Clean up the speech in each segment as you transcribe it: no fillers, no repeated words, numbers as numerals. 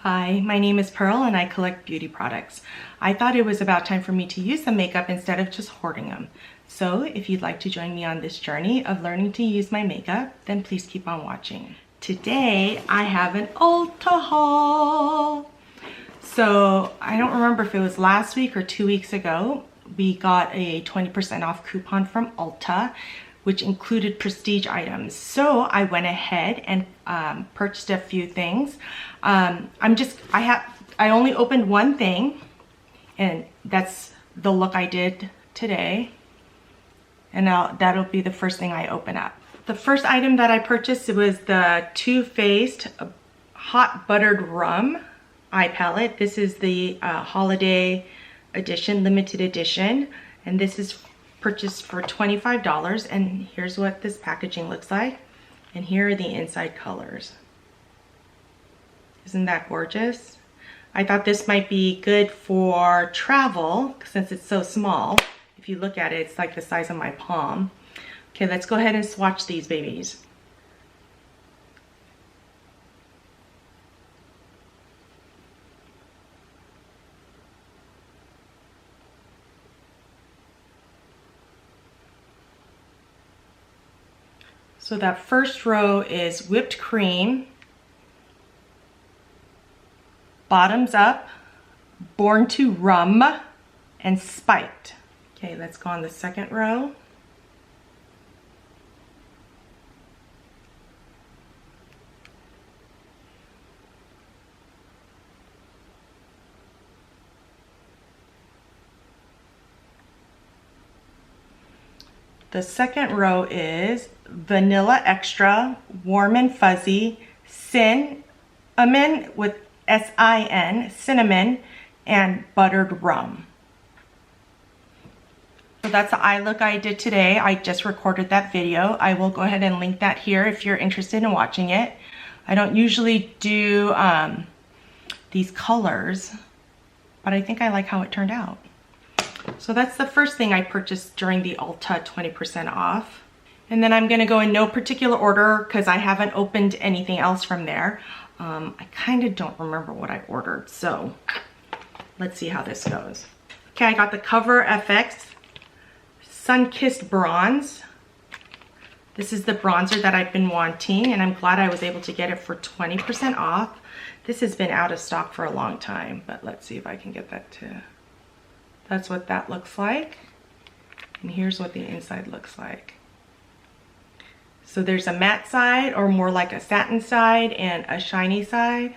Hi, my name is Pearl and I collect beauty products. I thought it was about time for me to use some makeup instead of just hoarding them. So if you'd like to join me on this journey of learning to use my makeup, then please keep on watching. Today I have an Ulta haul. So I don't remember if it was last week or 2 weeks ago, we got a 20% off coupon from Ulta, which included prestige items. So I went ahead and purchased a few things. I only opened one thing, and that's the look I did today. And now that'll be the first thing I open up. The first item that I purchased was the Too Faced Hot Buttered Rum eye palette. This is the holiday edition, limited edition, and this is purchased for $25. And here's what this packaging looks like, and here are the inside colors. Isn't that gorgeous? I thought this might be good for travel since it's so small. If you look at it, it's like the size of my palm. Okay, let's go ahead and swatch these babies. So that first row is whipped cream, bottoms up, born to rum, and spiked. Okay, let's go on the second row. The second row is Vanilla Extra, Warm and Fuzzy, Cinnamon with S-I-N, cinnamon, and buttered rum. So that's the eye look I did today. I just recorded that video. I will go ahead and link that here if you're interested in watching it. I don't usually do these colors, but I think I like how it turned out. So that's the first thing I purchased during the Ulta 20% off. And then I'm gonna go in no particular order because I haven't opened anything else from there. I kind of don't remember what I ordered, so let's see how this goes. Okay, I got the Cover FX Sun-Kissed Bronze. This is the bronzer that I've been wanting, and I'm glad I was able to get it for 20% off. This has been out of stock for a long time, but let's see if I can get that to... That's what that looks like. And here's what the inside looks like. So there's a matte side, or more like a satin side, and a shiny side,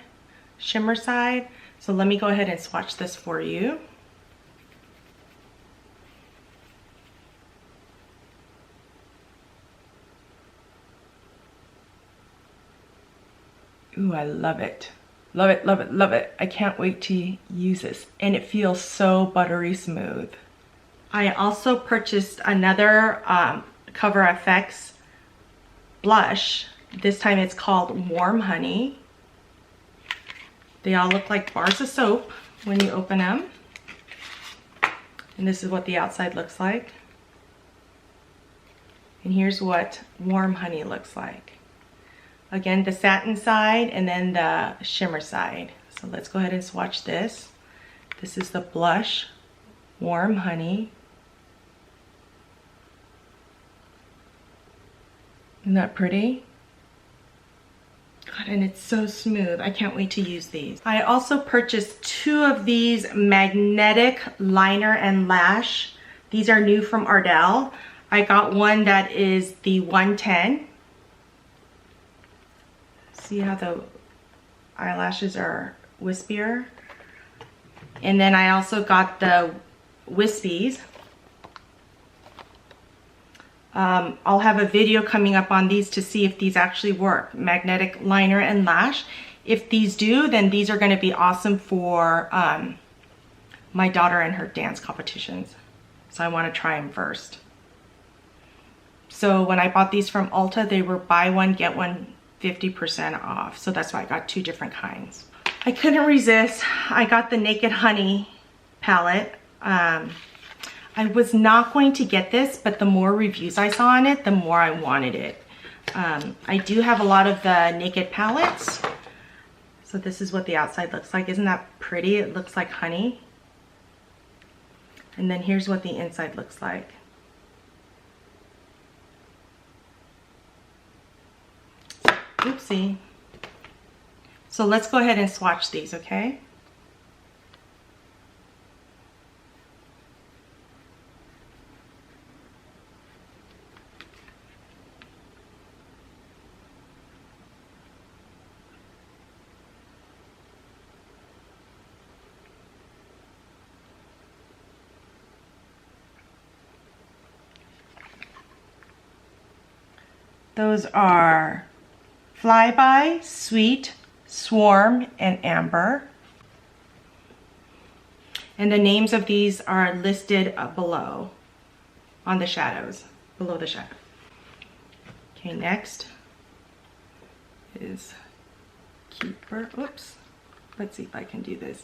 shimmer side. So let me go ahead and swatch this for you. Ooh, I love it. Love it, love it, love it. I can't wait to use this. And it feels so buttery smooth. I also purchased another Cover FX blush. This time it's called Warm Honey. They all look like bars of soap when you open them. And this is what the outside looks like. And here's what Warm Honey looks like. Again, the satin side and then the shimmer side. So let's go ahead and swatch this. This is the blush, Warm Honey. Isn't that pretty? God, and it's so smooth. I can't wait to use these. I also purchased 2 of these magnetic liner and lash. These are new from Ardell. I got one that is the 110. See how the eyelashes are wispier? And then I also got the wispies. I'll have a video coming up on these to see if these actually work. Magnetic liner and lash. If these do, then these are going to be awesome for my daughter and her dance competitions. So I want to try them first. So when I bought these from Ulta, they were buy one, get one 50% off. So that's why I got 2 different kinds. I couldn't resist. I got the Naked Honey palette. I was not going to get this, but the more reviews I saw on it, the more I wanted it. I do have a lot of the Naked palettes. So So this is what the outside looks like. Isn't that pretty? It looks like honey. And then here's what the inside looks like. Oopsie. So let's go ahead and swatch these, okay? Those are Flyby, Sweet, Swarm, and Amber. And the names of these are listed below on the shadows, below the shadow. Okay, next is Keeper. Oops. Let's see if I can do this.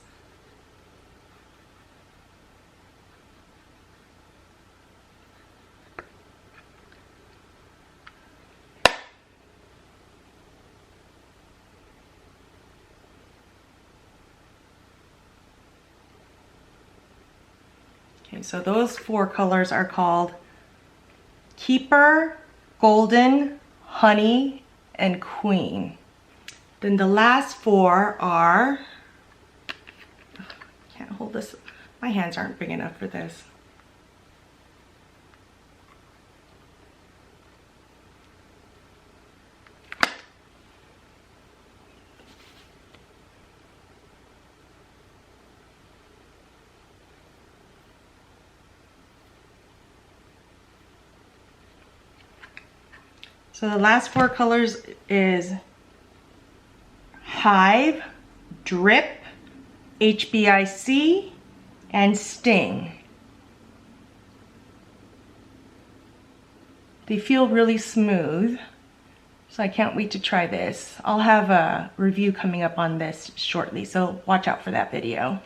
Okay, so those 4 colors are called Keeper, Golden, Honey, and Queen. Then the last 4 are, can't hold this, my hands aren't big enough for this. So the last 4 colors is Hive, Drip, HBIC, and Sting. They feel really smooth, so I can't wait to try this. I'll have a review coming up on this shortly, so watch out for that video.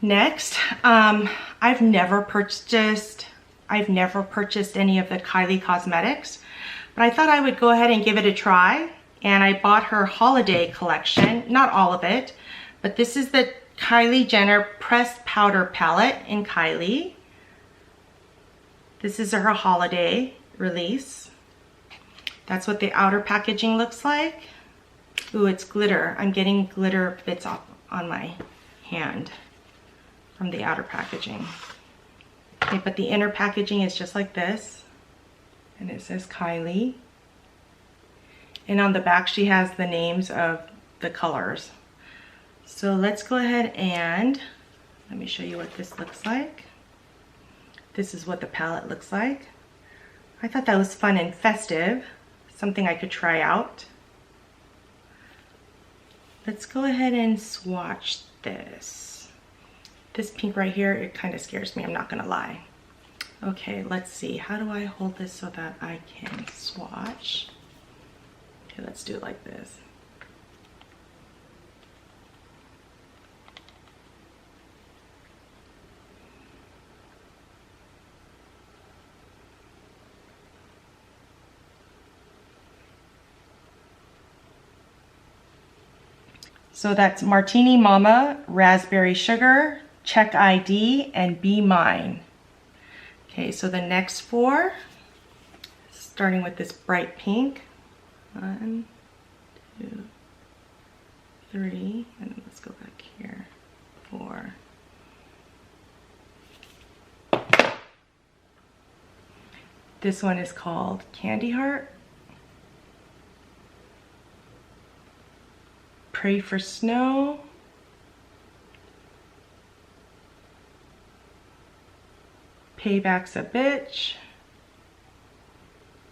Next, I've never purchased any of the Kylie Cosmetics, but I thought I would go ahead and give it a try. And I bought her holiday collection, not all of it, but this is the Kylie Jenner Pressed Powder Palette in Kylie. This is her holiday release. That's what the outer packaging looks like. Ooh, it's glitter. I'm getting glitter bits off on my hand from the outer packaging. Okay, but the inner packaging is just like this. And it says Kylie. And on the back she has the names of the colors. So let's go ahead and let me show you what this looks like. This is what the palette looks like. I thought that was fun and festive, something I could try out. Let's go ahead and swatch this. This pink right here, it kind of scares me, I'm not gonna lie. Okay, let's see. How do I hold this so that I can swatch? Okay, let's do it like this. So that's Martini Mama, Raspberry Sugar, Check ID, and Be Mine. Okay, so the next 4, starting with this bright pink. 1, 2, 3, and then let's go back here. 4. This one is called Candy Heart. Pray for Snow. Payback's a Bitch.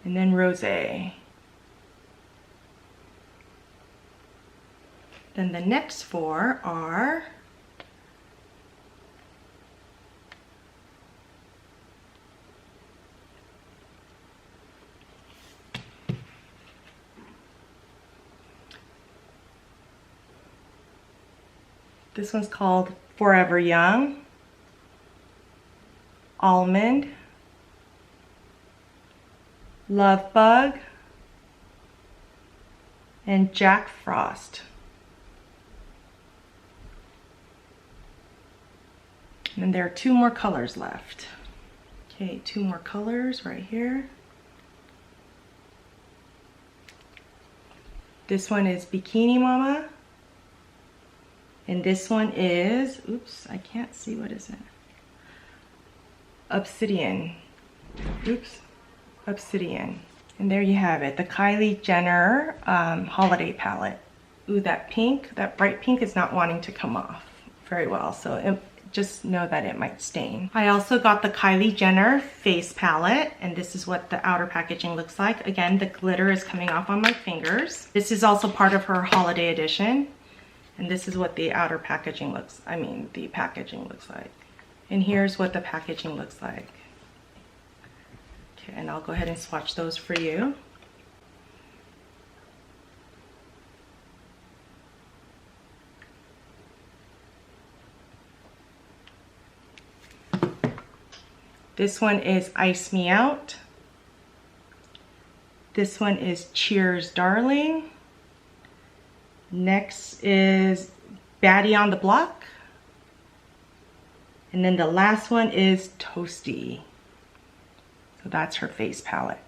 And then Rosé. Then the next 4 are this one's called Forever Young, Almond, Love Bug, and Jack Frost. And then there are 2 more colors left. Okay, 2 more colors right here. This one is Bikini Mama. And this one is, oops, I can't see, what is it? Obsidian. Oops, Obsidian. And there you have it, the Kylie Jenner holiday palette. Ooh, that pink, that bright pink is not wanting to come off very well, so just know that it might stain. I also got the Kylie Jenner face palette, and this is what the outer packaging looks like. Again, the glitter is coming off on my fingers. This is also part of her holiday edition, and this is what the outer packaging looks, the packaging looks like. And here's what the packaging looks like. Okay, and I'll go ahead and swatch those for you. This one is Ice Me Out. This one is Cheers Darling. Next is Baddie on the Block. And then the last one is Toasty. So that's her face palette.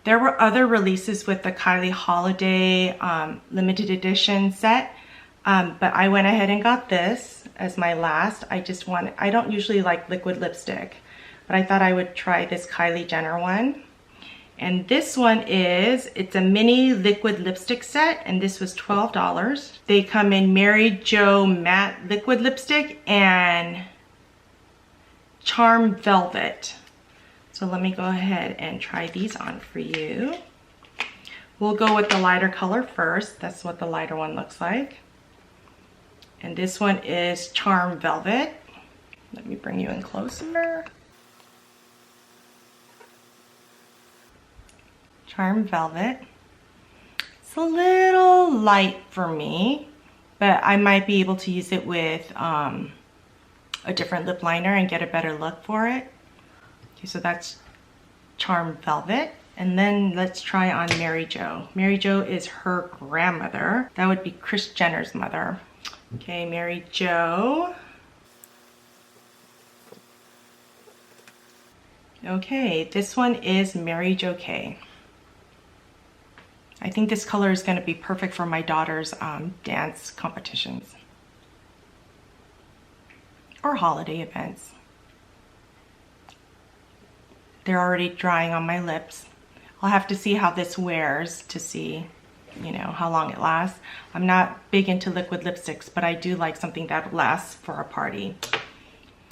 There were other releases with the Kylie Holiday limited edition set. But I went ahead and got this as my last. I don't usually like liquid lipstick, but I thought I would try this Kylie Jenner one. And this one it's a mini liquid lipstick set, and this was $12. They come in Mary Jo matte liquid lipstick and Charm Velvet. So let me go ahead and try these on for you. We'll go with the lighter color first. That's what the lighter one looks like. And this one is Charm Velvet. Let me bring you in closer. Charm Velvet. It's a little light for me, but I might be able to use it with a different lip liner and get a better look for it. Okay, so that's Charm Velvet. And then let's try on Mary Jo. Mary Jo is her grandmother. That would be Kris Jenner's mother. Okay, Mary Jo. Okay, this one is Mary Jo K. I think this color is going to be perfect for my daughter's dance competitions or holiday events. They're already drying on my lips. I'll have to see how this wears to see, you know, how long it lasts. I'm not big into liquid lipsticks, but I do like something that lasts for a party.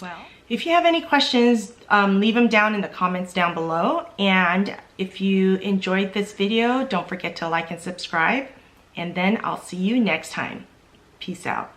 Well, if you have any questions, leave them down in the comments down below. And if you enjoyed this video, don't forget to like and subscribe. And then I'll see you next time. Peace out.